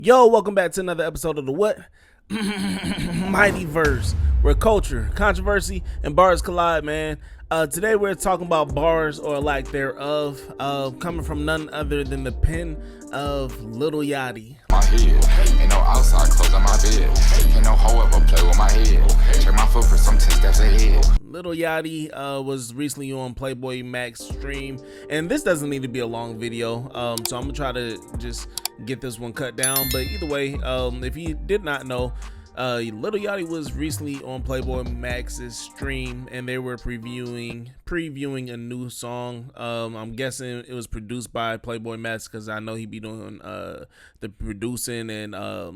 Yo, welcome back to another episode of the what? Mighty Verse, where culture, controversy, and bars collide, man. Today we're talking about bars or lack thereof, coming from none other than the pen of Lil Yachty. My head, ain't no outside clothes on my bed. Ain't no hoe ever play with my head. Check my foot for some 10 steps ahead. Lil Yachty was recently on PlaqueBoyMax stream, and this doesn't need to be a long video, so I'm gonna try to just get this one cut down. But either way, if you did not know, Lil Yachty was recently on PlaqueBoyMax's stream, and they were previewing a new song. I'm guessing it was produced by PlaqueBoyMax because I know he be doing the producing and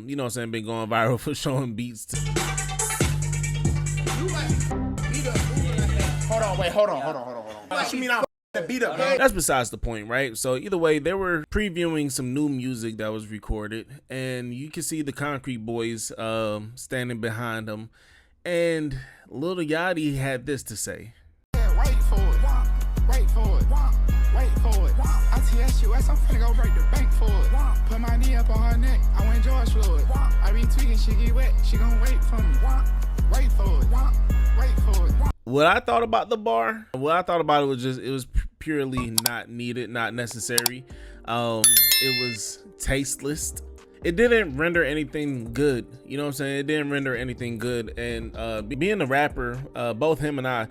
you know what I'm saying, been going viral for showing beats to Hold on. What you mean I'm beat up, man? That's besides the point, right? So either way, they were previewing some new music that was recorded, and you can see the Concrete Boys standing behind them, and Lil Yachty had this to say. Wait for it. I TSUS, I'm finna go break the bank for it. Put my knee up on her neck, I went George Floyd. I be tweaking, she get wet, she gon' wait for me. Wait for it. What I thought about the bar, what I thought about it was just, it was purely not needed, not necessary. It was tasteless. It didn't render anything good. You know what I'm saying? It didn't render anything good. And being a rapper, both him and I,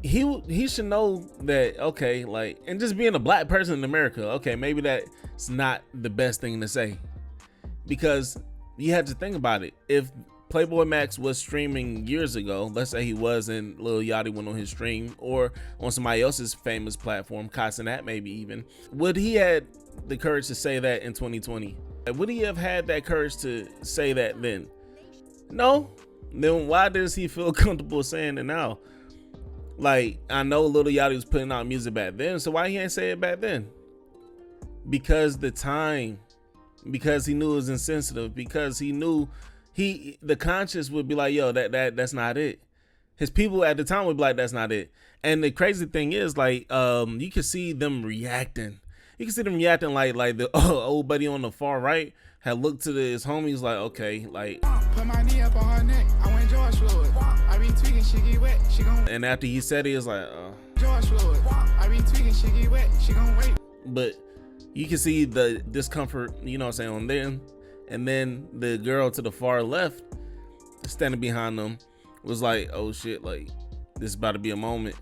he should know that, okay, like, and just being a black person in America, okay, maybe that's not the best thing to say, because you had to think about it. If PlaqueBoyMax was streaming years ago, let's say he was, and Lil Yachty went on his stream or on somebody else's famous platform, Casanat maybe even, would he had the courage to say that in 2020? Would he have had that courage to say that then? No. Then why does he feel comfortable saying it now? Like, I know Lil Yachty was putting out music back then, so why he ain't say it back then? Because the time, because he knew it was insensitive, because he knew the conscience would be like, yo, that's not it. His people at the time would be like, that's not it. And the crazy thing is, like, you can see them reacting. You can see them reacting like the old buddy on the far right had looked to his homies like, okay, like, Put my knee up on her neck, I went George Floyd. I be tweaking, she get wet, she gon' and after he said it, it's like, George Floyd. I be tweaking, she get wet, she gon' wait. but you can see the discomfort, you know what I'm saying, on them. And then the girl to the far left, standing behind them, was like, oh shit, like, this is about to be a moment.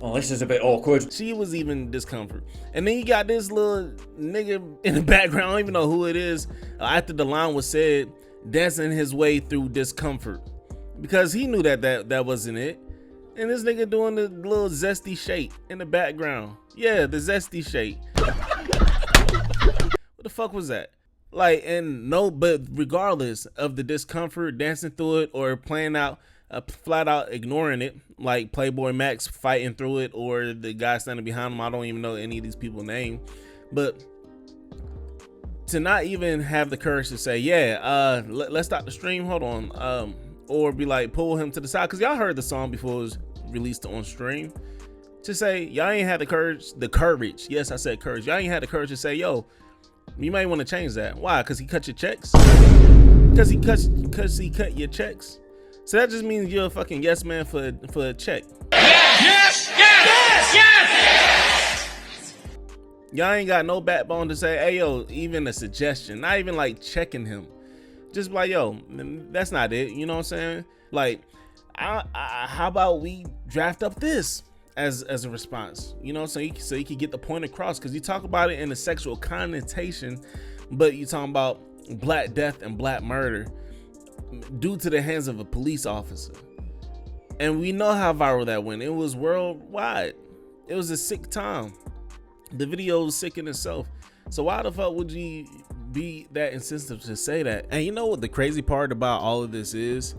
Oh, this is a bit awkward. She was even discomfort. And then you got this little nigga in the background, I don't even know who it is, after the line was said, dancing his way through discomfort. Because he knew that wasn't it. And this nigga doing the little zesty shake in the background. Yeah, the zesty shake. What the fuck was that? Like, and no, but regardless of the discomfort, dancing through it or playing out, flat out ignoring it, like PlaqueBoyMax fighting through it, or the guy standing behind him, I don't even know any of these people's name, but to not even have the courage to say, yeah, let's stop the stream, hold on, or be like, pull him to the side, because y'all heard the song before it was released on stream, to say, y'all ain't had the courage, yes, I said courage, y'all ain't had the courage to say, yo, you might want to change that. Why? Because he cut your checks? Because he cut your checks? So that just means you're a fucking yes man for a check. Yes! Y'all ain't got no backbone to say, hey yo, even a suggestion, not even like checking him. Just like, yo, that's not it. You know what I'm saying? Like, how about we draft up this as a response, you know, so you can get the point across, because you talk about it in a sexual connotation, but you talking about black death and black murder due to the hands of a police officer, and we know how viral that went. It was worldwide. It was a sick time. The video was sick in itself. So why the fuck would you be that insensitive to say that? And you know what the crazy part about all of this is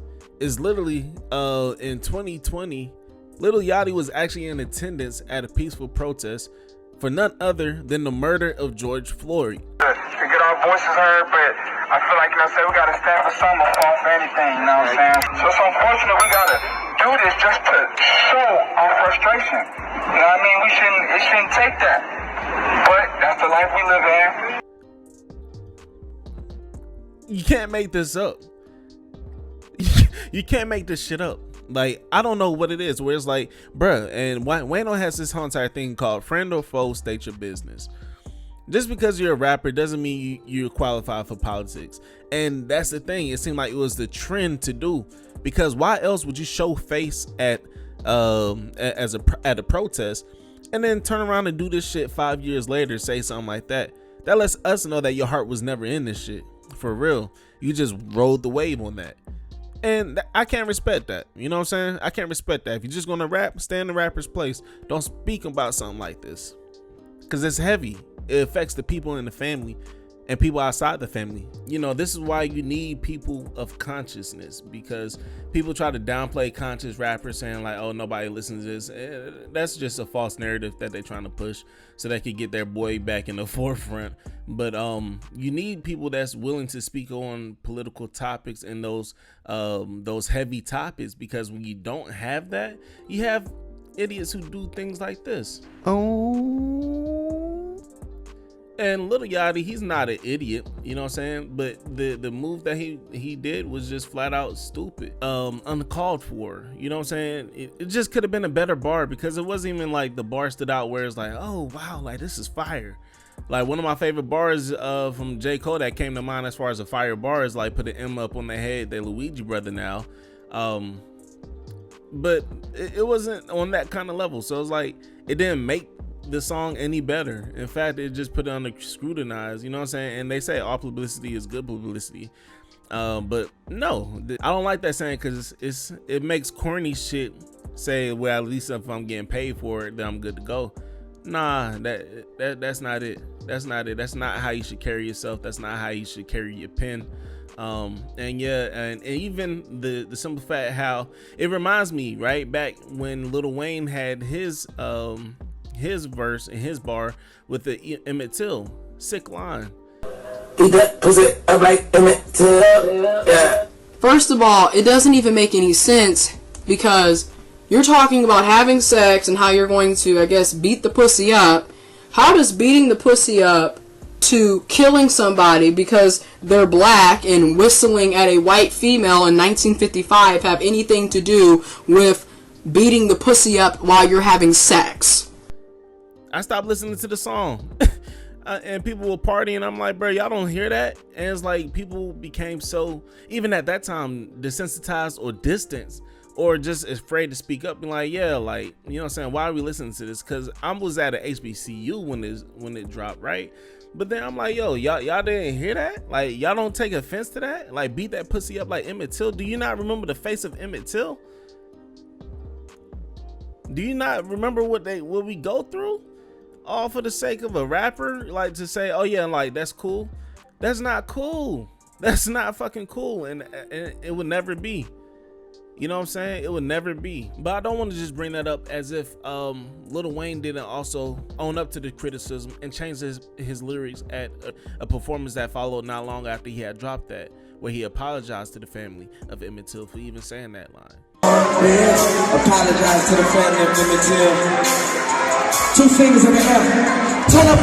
literally in 2020 Lil Yachty was actually in attendance at a peaceful protest for none other than the murder of George Floyd. To get our voices heard, but I feel like, I said, we gotta stand for something off anything, you know what I'm saying? So it's unfortunate we gotta do this just to show our frustration. You know what I mean? It shouldn't take that. But that's the life we live in. You can't make this up. You can't make this shit up. Like, I don't know what it is, where it's like, bruh, and Wayno has this whole entire thing called friend or foe, state your business. Just because you're a rapper doesn't mean you're qualified for politics. And that's the thing. It seemed like it was the trend to do, because why else would you show face at a protest and then turn around and do this shit 5 years later, say something like that? That lets us know that your heart was never in this shit. For real. You just rode the wave on that. And I can't respect that. You know what I'm saying? I can't respect that. If you're just gonna rap, stay in the rapper's place. Don't speak about something like this, because it's heavy. It affects the people in the family and people outside the family. You know, this is why you need people of consciousness, because people try to downplay conscious rappers saying like, oh, nobody listens to this. That's just a false narrative that they're trying to push so they can get their boy back in the forefront. But you need people that's willing to speak on political topics and those heavy topics, because when you don't have that, you have idiots who do things like this. And Lil Yachty, he's not an idiot, you know what I'm saying? But the move that he did was just flat out stupid, uncalled for, you know what I'm saying? It just could have been a better bar, because it wasn't even like the bar stood out where it's like, oh wow, like this is fire. Like one of my favorite bars from J. Cole that came to mind as far as a fire bar is like, put an M up on their head, they Luigi brother now. But it wasn't on that kind of level, so it's like it didn't make the song any better. In fact, it just put it on the scrutinize, you know what I'm saying? And they say all publicity is good publicity, but no, I don't like that saying, because it makes corny shit say, well, at least if I'm getting paid for it, then I'm good to go. Nah, that's not it. That's not it. That's not how you should carry yourself. That's not how you should carry your pen. And yeah, and even the simple fact how it reminds me, right back when Lil Wayne had his verse and his bar with the Emmett Till, sick line. Eat that pussy up like Emmett Till. Yeah. First of all, it doesn't even make any sense, because you're talking about having sex and how you're going to, I guess, beat the pussy up. How does beating the pussy up to killing somebody because they're black and whistling at a white female in 1955 have anything to do with beating the pussy up while you're having sex? I stopped listening to the song and people were partying. I'm like, bro, y'all don't hear that? And it's like people became so, even at that time, desensitized or distanced, or just afraid to speak up, and like, yeah, like, you know what I'm saying, why are we listening to this? Because I was at a HBCU when it dropped, right? But then I'm like, yo, y'all didn't hear that? Like, y'all don't take offense to that? Like, beat that pussy up like Emmett Till? Do you not remember the face of Emmett Till? Do you not remember what we go through? All for the sake of a rapper, like, to say, oh yeah, like, that's cool. That's not cool. That's not fucking cool, and it would never be. You know what I'm saying? It would never be. But I don't want to just bring that up as if Lil Wayne didn't also own up to the criticism and change his lyrics at a performance that followed not long after he had dropped that, where he apologized to the family of Emmett Till for even saying that line. Apologize to the family of Emmett Till. 2 fingers in the air. Turn up,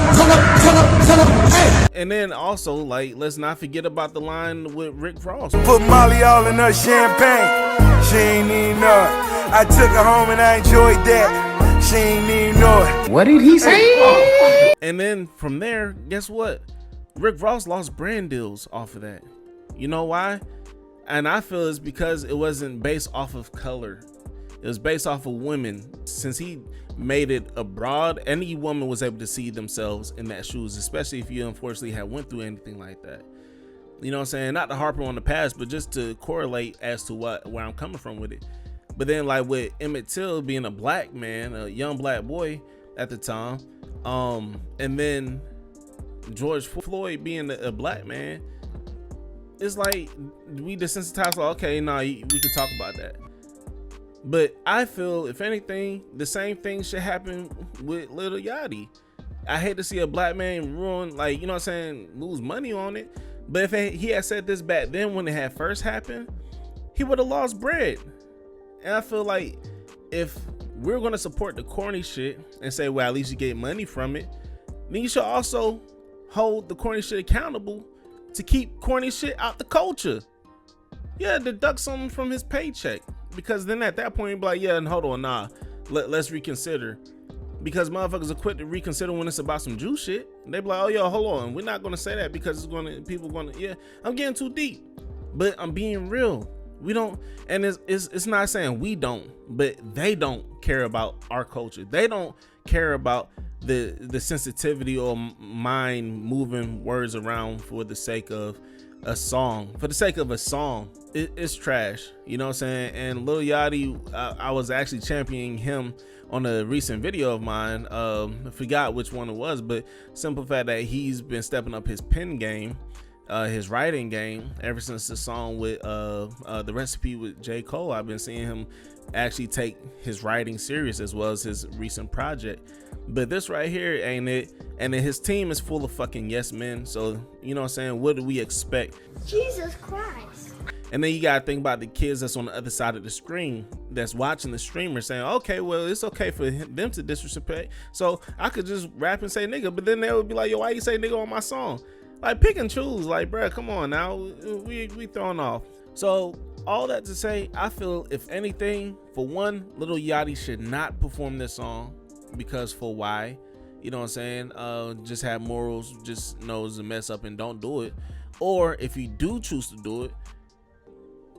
hey! And then also, like, let's not forget about the line with Rick Ross. Put Molly all in her champagne. She ain't even know it. I took her home and I enjoyed that. She ain't even know it. What did he say? And then from there, guess what? Rick Ross lost brand deals off of that. You know why? And I feel it's because it wasn't based off of color. It was based off of women. Since he made it abroad, any woman was able to see themselves in that shoes, especially if you unfortunately had went through anything like that. You know what I'm saying? Not to harp on the past, but just to correlate as to where I'm coming from with it. But then, like, with Emmett Till being a black man, a young black boy at the time, and then George Floyd being a black man, it's like we desensitized, like, okay, nah, we can talk about that. But I feel, if anything, the same thing should happen with Lil Yachty. I hate to see a black man ruin, like, you know what I'm saying, lose money on it. But if he had said this back then when it had first happened, he would have lost bread. And I feel like if we're going to support the corny shit and say, well, at least you get money from it, then you should also hold the corny shit accountable to keep corny shit out the culture. Yeah, deduct something from his paycheck, because then at that point he'd be like, yeah, and hold on, nah, let's reconsider. Because motherfuckers are quick to reconsider when it's about some Jew shit. They be like, oh yo, hold on, we're not gonna say that because people gonna, yeah, I'm getting too deep. But I'm being real. We don't, and it's not saying we don't, but they don't care about our culture. They don't care about the sensitivity or mind moving words around for the sake of a song. For the sake of a song, it's trash. You know what I'm saying? And Lil Yachty, I was actually championing him on a recent video of mine. I forgot which one it was, but simple fact that he's been stepping up his pen game, his writing game, ever since the song with the recipe with J. Cole. I've been seeing him actually take his writing serious, as well as his recent project. But this right here ain't it. And then his team is full of fucking yes men. So, you know what I'm saying? What do we expect? Jesus Christ. And then you gotta think about the kids that's on the other side of the screen, that's watching the streamer, saying, okay, well, it's okay for them to disrespect, so I could just rap and say nigga. But then they would be like, yo, why you say nigga on my song? Like, pick and choose. Like, bruh, come on now, we throwing off. So all that to say, I feel if anything, for one, Lil Yachty should not perform this song, because for why? You know what I'm saying? Just have morals, just knows to mess up and don't do it. Or if you do choose to do it,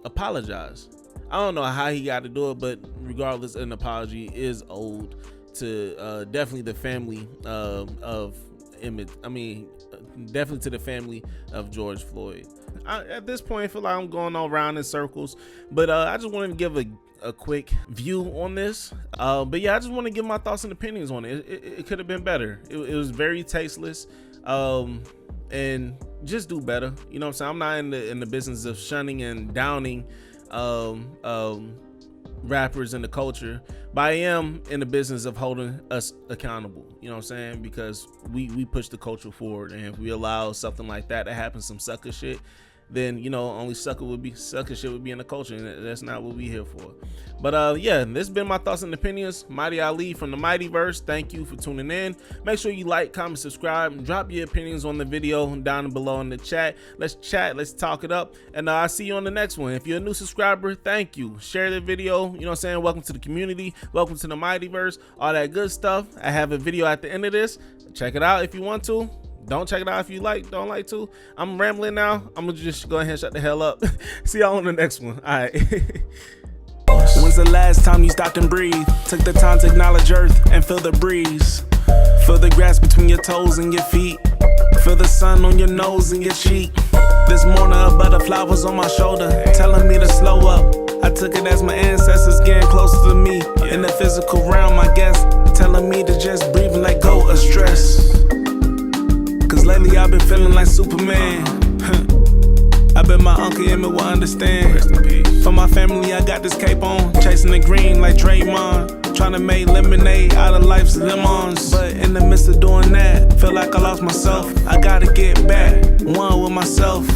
apologize. I don't know how he got to do it, but regardless, an apology is owed to definitely the family of Emmett. I mean, definitely to the family of George Floyd. At this point, I feel like I'm going all around in circles, but I just wanted to give a quick view on this. But yeah, I just want to give my thoughts and opinions on it. It could have been better. It was very tasteless. And just do better. You know what I'm saying? I'm not in the business of shunning and downing rappers in the culture, but I am in the business of holding us accountable. You know what I'm saying? Because we push the culture forward, and if we allow something like that to happen, some sucker shit, then, you know, only sucker shit would be in the culture, and that's not what we here for. But yeah, this has been my thoughts and opinions. Mighty Ali from the Mightyverse. Thank you for tuning in. Make sure you like, comment, subscribe, and drop your opinions on the video down below in the chat. Let's chat, let's talk it up, and I'll see you on the next one. If you're a new subscriber, thank you. Share the video. You know what I'm saying? Welcome to the community. Welcome to the Mightyverse. All that good stuff. I have a video at the end of this. Check it out if you want to. Don't check it out if you don't like to. I'm rambling now. I'm gonna just go ahead and shut the hell up. See y'all on the next one. All right. When's the last time you stopped and breathed? Took the time to acknowledge earth and feel the breeze. Feel the grass between your toes and your feet. Feel the sun on your nose and your cheek. This morning a butterfly was on my shoulder, telling me to slow up. I took it as my ancestors getting closer to me. In the physical realm, I guess, telling me to just breathe and let go of stress. Cause lately I've been feeling like Superman. I bet my Uncle Emmett will understand. For my family, I got this cape on, chasing the green like Draymond, trying to make lemonade out of life's lemons. But in the midst of doing that, feel like I lost myself. I gotta get back, one with myself.